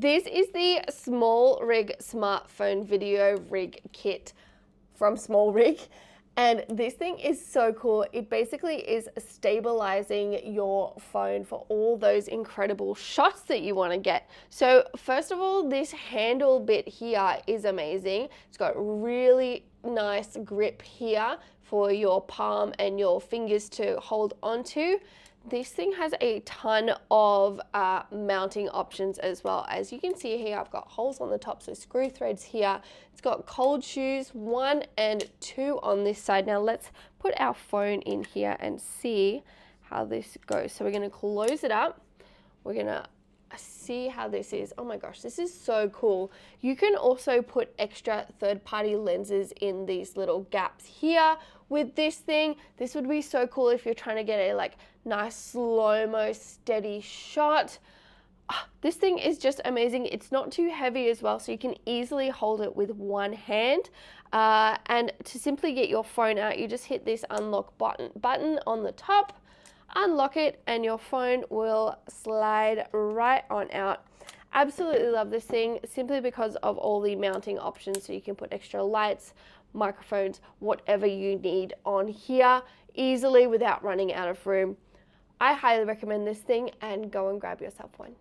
This is the Smallrig smartphone video rig kit from Smallrig. And this thing is so cool. It basically is stabilizing your phone for all those incredible shots that you want to get. So first of all, this handle bit here is amazing. It's got really nice grip here for your palm and your fingers to hold onto. This thing has a ton of mounting options as well. As you can see here, I've got holes on the top, so screw threads here. It's got cold shoes, 1 and 2 on this side. Now let's put our phone in here and see how this goes. So we're gonna close it up. We're gonna see how this is. Oh my gosh, this is so cool. You can also put extra third-party lenses in these little gaps here with this thing. This would be so cool if you're trying to get a nice slow-mo steady shot. This thing is just amazing. It's not too heavy as well, so you can easily hold it with one hand. And to simply get your phone out, you just hit this unlock button on the top, unlock it, and your phone will slide right on out. Absolutely love this thing simply because of all the mounting options, so you can put extra lights, microphones, whatever you need on here easily without running out of room. I highly recommend this thing, and go and grab yourself one.